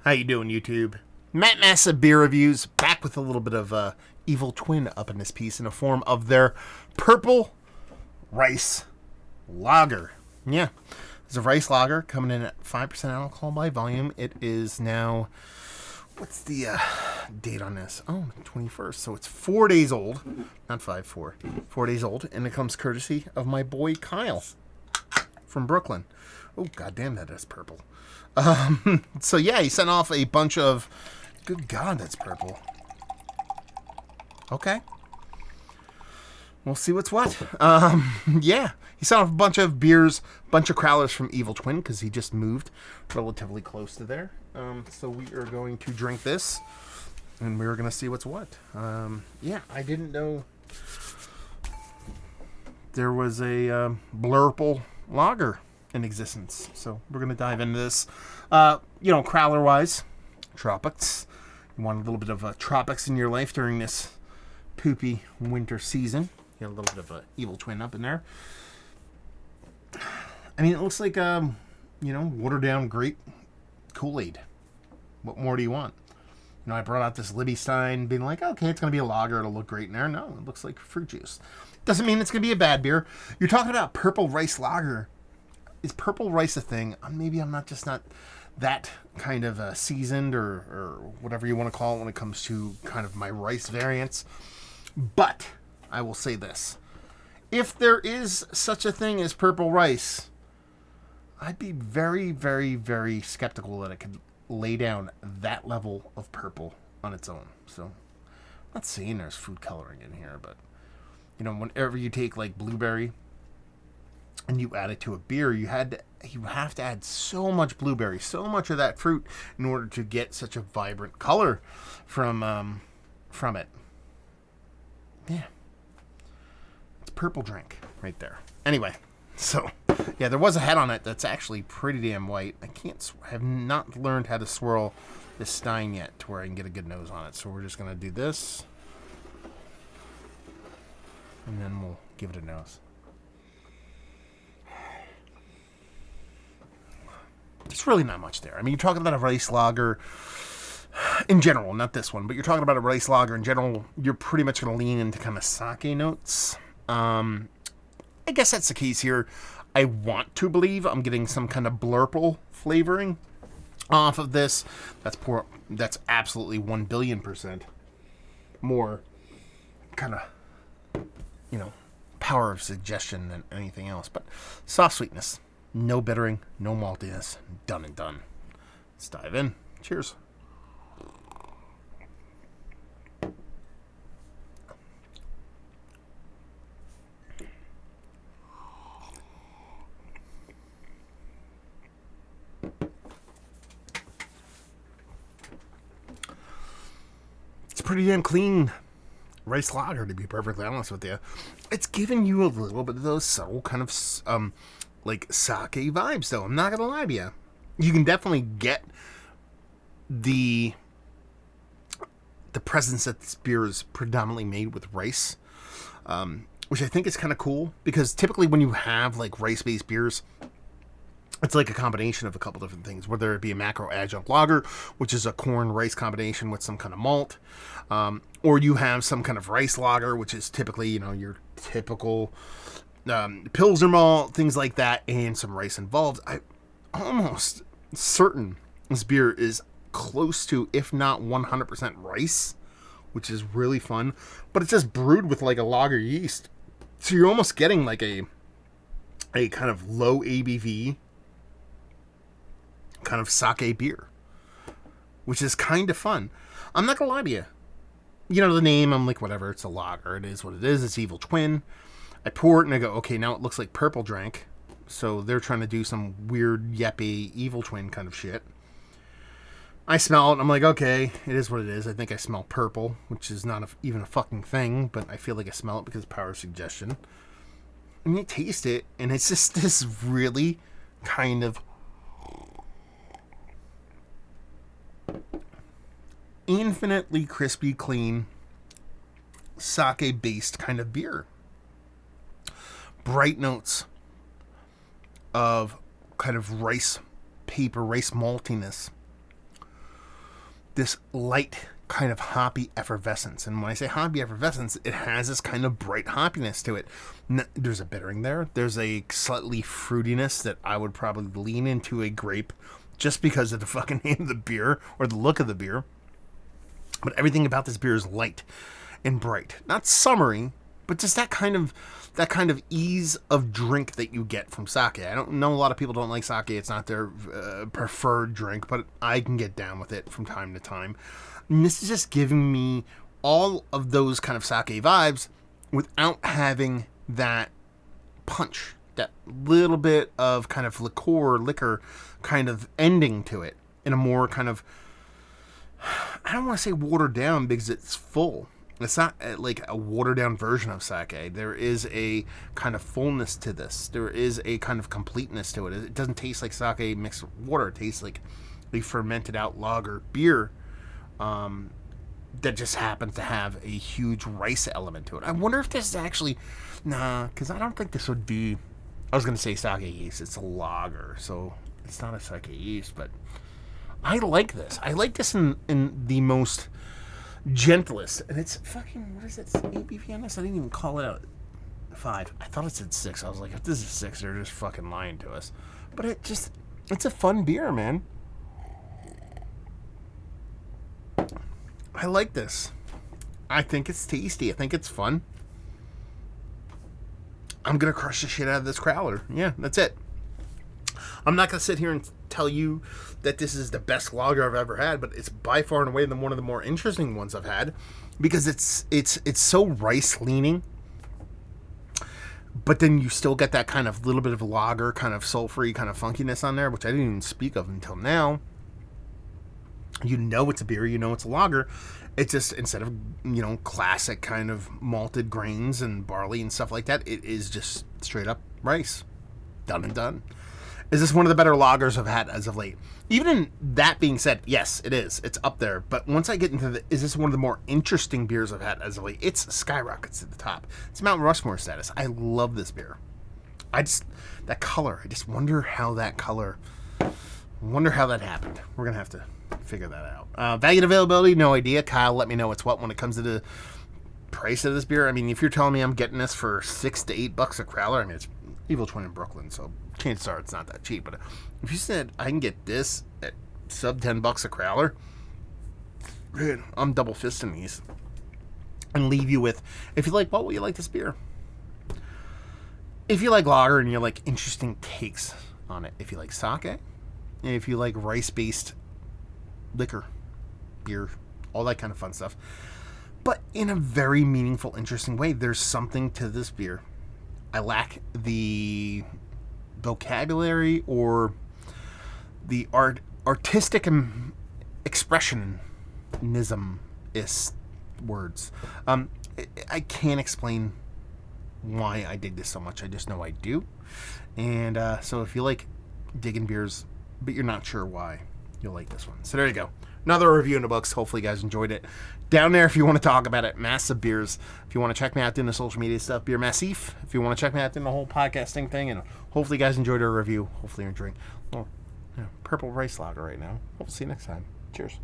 How you doing, YouTube? Matt Massa Beer Reviews, back with a little bit of Evil Twin up in this piece in the form of their Purple Rice Lager. Yeah, it's a rice lager coming in at 5% alcohol by volume. It is now, what's the date on this? Oh, 21st. So it's 4 days old. Not 5, 4. 4 days old. And it comes courtesy of my boy Kyle from Brooklyn. Oh, goddamn, that is purple. So yeah, he sent off a bunch of... Good God, that's purple. Okay. We'll see what's what. Yeah, he sent off a bunch of beers, bunch of crowlers from Evil Twin, because he just moved relatively close to there. So we are going to drink this, and we're going to see what's what. Yeah, I didn't know there was a Blurple lager in existence. So we're going to dive into this. Crowler-wise, tropics. You want a little bit of tropics in your life during this poopy winter season. Get a little bit of Evil Twin up in there. I mean, it looks like, watered down grape Kool-Aid. What more do you want? I brought out this Libby Stein being like, okay, it's going to be a lager. It'll look great in there. No, it looks like fruit juice. Doesn't mean it's going to be a bad beer. You're talking about Purple Rice Lager. Is purple rice a thing? Maybe I'm not that kind of seasoned or whatever you want to call it when it comes to kind of my rice variants. But I will say this. If there is such a thing as purple rice, I'd be very, very, very skeptical that it could lay down that level of purple on its own. So I'm not saying there's food coloring in here, but whenever you take like blueberry and you add it to a beer, you have to add so much blueberry, so much of that fruit in order to get such a vibrant color from it. Yeah. It's purple drink right there. Anyway, so yeah, there was a head on it that's actually pretty damn white. I have not learned how to swirl this Stein yet to where I can get a good nose on it. So we're just going to do this. And then we'll give it a nose. There's really not much there. I mean, you're talking about a rice lager in general, not this one, but you're talking about a rice lager in general. You're pretty much going to lean into kind of sake notes. I guess that's the case here. I want to believe I'm getting some kind of blurple flavoring off of this. That's absolutely 1 billion% more kind of, power of suggestion than anything else. But soft sweetness. No bittering, no maltiness. Done and done. Let's dive in. Cheers. It's pretty damn clean rice lager, to be perfectly honest with you. It's giving you a little bit of those subtle kind of like sake vibes, though. I'm not gonna lie to you. You can definitely get the presence that this beer is predominantly made with rice, which I think is kind of cool, because typically when you have like rice-based beers, it's like a combination of a couple different things, whether it be a macro adjunct lager, which is a corn rice combination with some kind of malt, or you have some kind of rice lager, which is typically your typical Pilsner malt, things like that, and some rice involved. I'm almost certain this beer is close to, if not 100% rice, which is really fun. But it's just brewed with like a lager yeast, so you're almost getting like a kind of low ABV kind of sake beer, which is kind of fun. I'm not gonna lie to you. The name, I'm like, whatever, it's a lager. It is what it is. It's Evil Twin. I pour it and I go, okay, now it looks like purple drink. So they're trying to do some weird, yuppie, Evil Twin kind of shit. I smell it and I'm like, okay, it is what it is. I think I smell purple, which is not even a fucking thing, but I feel like I smell it because of power of suggestion. And you taste it, and it's just this really kind of infinitely crispy, clean, sake-based kind of beer. Bright notes of kind of rice paper, rice maltiness. this light kind of hoppy effervescence. And when I say hoppy effervescence, it has this kind of bright hoppiness to it. There's a bittering there. There's a slightly fruitiness that I would probably lean into a grape just because of the fucking name of the beer or the look of the beer. But everything about this beer is light and bright. Not summery, but just that kind of ease of drink that you get from sake. I don't know, a lot of people don't like sake. It's not their preferred drink, but I can get down with it from time to time. And this is just giving me all of those kind of sake vibes without having that punch, that little bit of kind of liquor kind of ending to it in a more kind of, I don't want to say watered down because it's full. It's not like a watered down version of sake. There is a kind of fullness to this. There is a kind of completeness to it. It doesn't taste like sake mixed with water. It tastes like a fermented out lager beer that just happens to have a huge rice element to it. I wonder if this is actually... Nah, because I don't think this would be... I was going to say sake yeast. It's a lager, so it's not a sake yeast, but I like this. I like this in the most gentlest. And it's fucking... What is it? ABV on this? I didn't even call it out. 5. I thought it said 6. I was like, if this is 6, they're just fucking lying to us. But it's a fun beer, man. I like this. I think it's tasty. I think it's fun. I'm going to crush the shit out of this Crowler. Yeah, that's it. I'm not going to sit here and tell you that this is the best lager I've ever had, but it's by far and away one of the more interesting ones I've had because it's so rice leaning, but then you still get that kind of little bit of lager, kind of sulfury, kind of funkiness on there, which I didn't even speak of until now. You know it's a beer, you know it's a lager. It's just, instead of, classic kind of malted grains and barley and stuff like that, it is just straight up rice. Done and done. Is this one of the better lagers I've had as of late? Even in that being said, yes, it is. It's up there. But once I get into is this one of the more interesting beers I've had as of late? It's skyrockets to the top. It's Mount Rushmore status. I love this beer. That color, I just wonder how that happened. We're going to have to figure that out. Value and availability, no idea. Kyle, let me know what's what when it comes to the price of this beer. I mean, if you're telling me I'm getting this for $6 to $8 a Crowler, I mean, it's Evil Twin in Brooklyn, so chances are it's not that cheap. But if you said I can get this at sub $10 a Crowler, man, I'm double fisting these. And leave you with, if you like, what will you like this beer? If you like lager and you like interesting takes on it, if you like sake, and if you like rice-based liquor, beer, all that kind of fun stuff, but in a very meaningful, interesting way. There's something to this beer. I lack the vocabulary or the artistic expressionism is words. I can't explain why I dig this so much. I just know I do. And so if you like digging beers, but you're not sure why, you'll like this one. So there you go. Another review in the books. Hopefully you guys enjoyed it. Down there, if you want to talk about it, Massive Beers. If you want to check me out doing the social media stuff, Beer Massif. If you want to check me out doing the whole podcasting thing, and hopefully you guys enjoyed our review. Hopefully you're enjoying purple rice lager right now. We'll see you next time. Cheers.